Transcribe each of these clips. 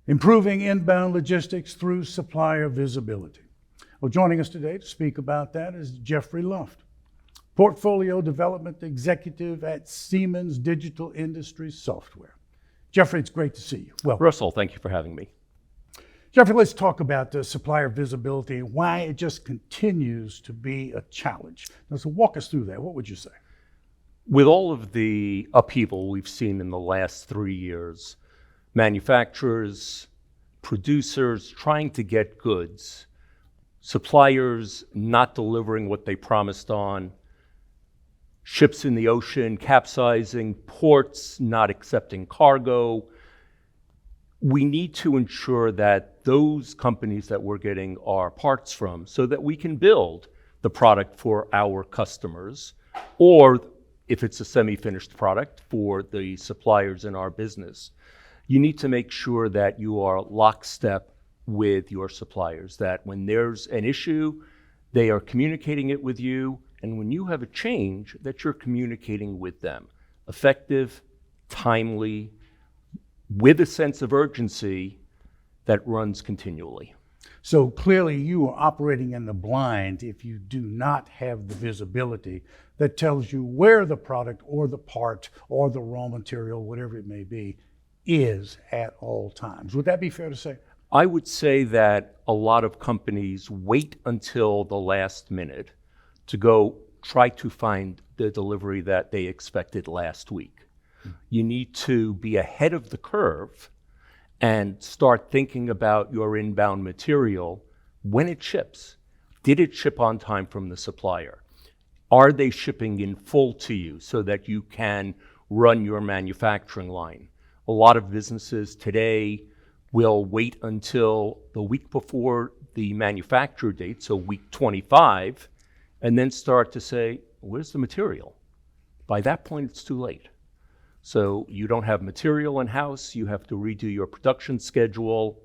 improving inbound logistics through supplier visibility. Well, joining us today to speak about that is Jeffrey Luft, Portfolio Development Executive at Siemens Digital Industries Software. Jeffrey, it's great to see you. Welcome. Russell, thank you for having me. Jeffrey, let's talk about the supplier visibility and why it just continues to be a challenge. Now, so walk us through that. What would you say? With all of the upheaval we've seen in the last 3 years, manufacturers, producers trying to get goods, suppliers not delivering what they promised on, ships in the ocean capsizing, ports not accepting cargo. We need to ensure that those companies that we're getting our parts from so that we can build the product for our customers, or if it's a semi-finished product for the suppliers in our business. You need to make sure that you are lockstep with your suppliers, that when there's an issue, they are communicating it with you, and when you have a change, that you're communicating with them. Effective, timely, with a sense of urgency that runs continually. So clearly you are operating in the blind if you do not have the visibility that tells you where the product or the part or the raw material, whatever it may be, is at all times. Would that be fair to say? I would say that a lot of companies wait until the last minute to go try to find the delivery that they expected last week. You need to be ahead of the curve and start thinking about your inbound material when it ships. Did it ship on time from the supplier? Are they shipping in full to you so that you can run your manufacturing line? A lot of businesses today will wait until the week before the manufacture date, so week 25, and then start to say, where's the material? By that point, it's too late. So you don't have material in-house, you have to redo your production schedule,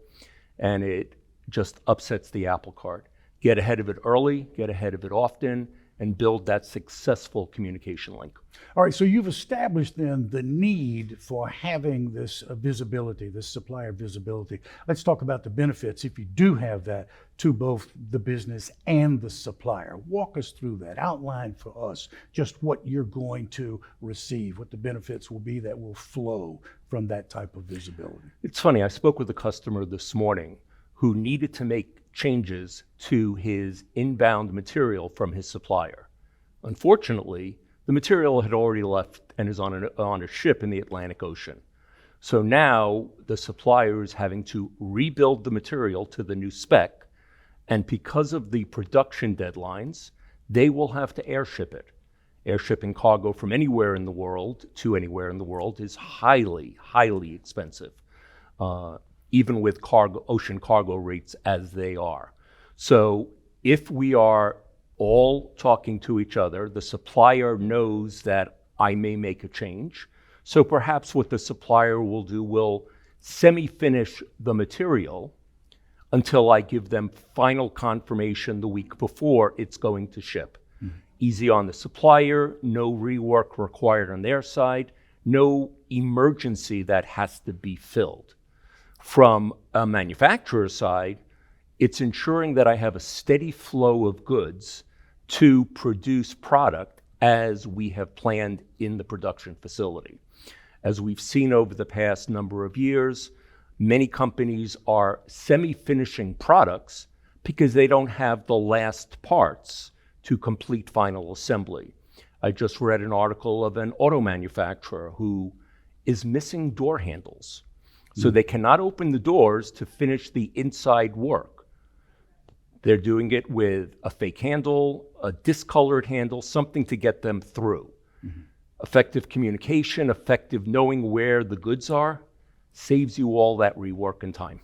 and it just upsets the apple cart. Get ahead of it early, get ahead of it often, and build that successful communication link. All right, so you've established then the need for having this visibility, this supplier visibility. Let's talk about the benefits, if you do have that, to both the business and the supplier. Walk us through that. Outline for us just what you're going to receive, what the benefits will be that will flow from that type of visibility. It's funny, I spoke with a customer this morning who needed to make changes to his inbound material from his supplier. Unfortunately, the material had already left and is on a ship in the Atlantic Ocean. So now the supplier is having to rebuild the material to the new spec, and because of the production deadlines, they will have to airship it. Airshipping cargo from anywhere in the world to anywhere in the world is highly, highly expensive. Even with ocean cargo rates as they are. So if we are all talking to each other, the supplier knows that I may make a change. So perhaps what the supplier will do will semi-finish the material until I give them final confirmation the week before it's going to ship. Mm-hmm. Easy on the supplier, no rework required on their side, no emergency that has to be filled. From a manufacturer's side, it's ensuring that I have a steady flow of goods to produce product as we have planned in the production facility. As we've seen over the past number of years, many companies are semi-finishing products because they don't have the last parts to complete final assembly. I just read an article of an auto manufacturer who is missing door handles. So they cannot open the doors to finish the inside work. They're doing it with a fake handle, a discolored handle, something to get them through. Mm-hmm. Effective communication, effective knowing where the goods are, saves you all that rework and time.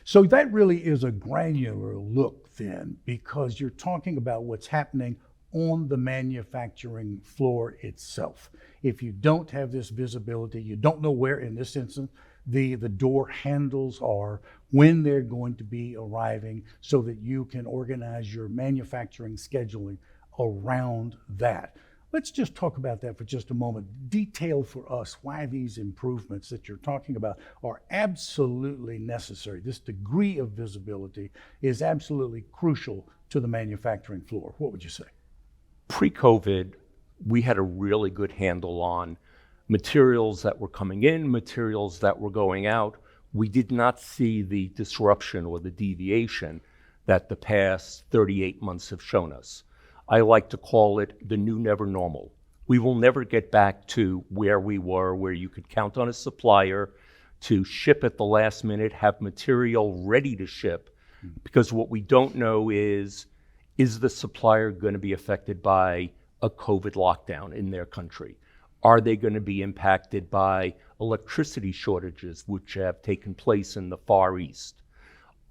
So that really is a granular look then, because you're talking about what's happening on the manufacturing floor itself. If you don't have this visibility, you don't know where, in this instance, the door handles are, when they're going to be arriving, so that you can organize your manufacturing scheduling around that. Let's just talk about that for just a moment. Detail for us why these improvements that you're talking about are absolutely necessary. This degree of visibility is absolutely crucial to the manufacturing floor. What would you say? Pre-COVID, we had a really good handle on materials that were coming in, materials that were going out. We did not see the disruption or the deviation that the past 38 months have shown us. I like to call it the new never normal. We will never get back to where we were, where you could count on a supplier to ship at the last minute, have material ready to ship, because what we don't know is the supplier going to be affected by a COVID lockdown in their country? Are they going to be impacted by electricity shortages, which have taken place in the Far East?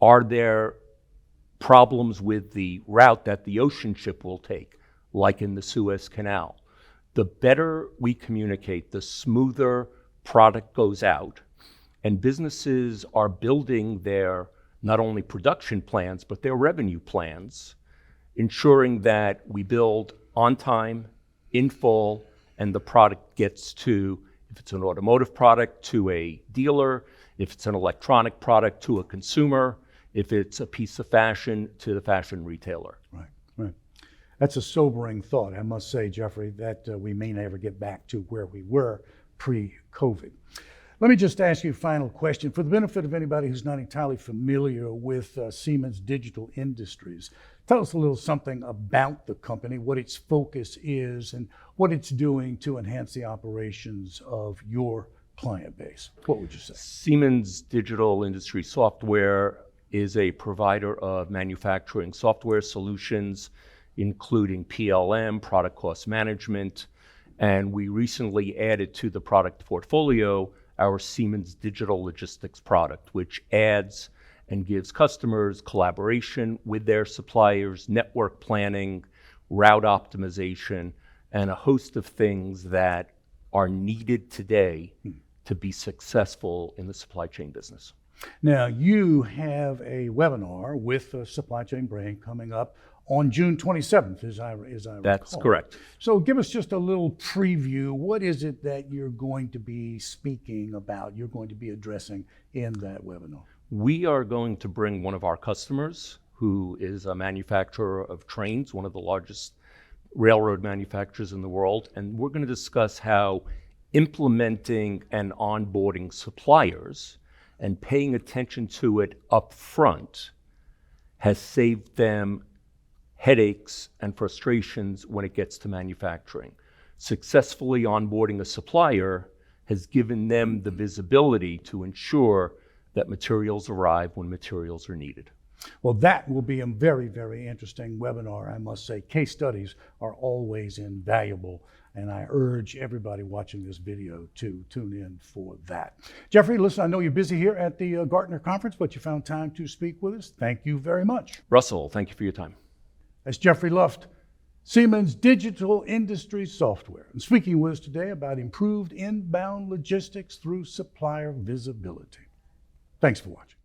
Are there problems with the route that the ocean ship will take, like in the Suez Canal? The better we communicate, the smoother product goes out, and businesses are building their not only production plans, but their revenue plans, ensuring that we build on time, in full, and the product gets to, if it's an automotive product, to a dealer, if it's an electronic product, to a consumer, if it's a piece of fashion, to the fashion retailer. Right, right. That's a sobering thought, I must say, Jeffrey, that we may never get back to where we were pre-COVID. Let me just ask you a final question. For the benefit of anybody who's not entirely familiar with Siemens Digital Industries, tell us a little something about the company, what its focus is, and what it's doing to enhance the operations of your client base. What would you say? Siemens Digital Industries Software is a provider of manufacturing software solutions, including PLM, product cost management, and we recently added to the product portfolio our Siemens Digital Logistics product, which adds and gives customers collaboration with their suppliers, network planning, route optimization, and a host of things that are needed today to be successful in the supply chain business. Now, you have a webinar with SupplyChainBrain coming up on June 27th, as I recall. That's correct. So give us just a little preview. What is it that you're going to be speaking about, you're going to be addressing in that webinar? We are going to bring one of our customers, who is a manufacturer of trains, one of the largest railroad manufacturers in the world, and we're going to discuss how implementing and onboarding suppliers and paying attention to it up front has saved them headaches and frustrations when it gets to manufacturing. Successfully onboarding a supplier has given them the visibility to ensure that materials arrive when materials are needed. Well, that will be a very, very interesting webinar, I must say. Case studies are always invaluable, and I urge everybody watching this video to tune in for that. Jeffrey, listen, I know you're busy here at the Gartner Conference, but you found time to speak with us. Thank you very much. Russell, thank you for your time. That's Jeffrey Luft, Siemens Digital Industries Software, and speaking with us today about improved inbound logistics through supplier visibility. Thanks for watching.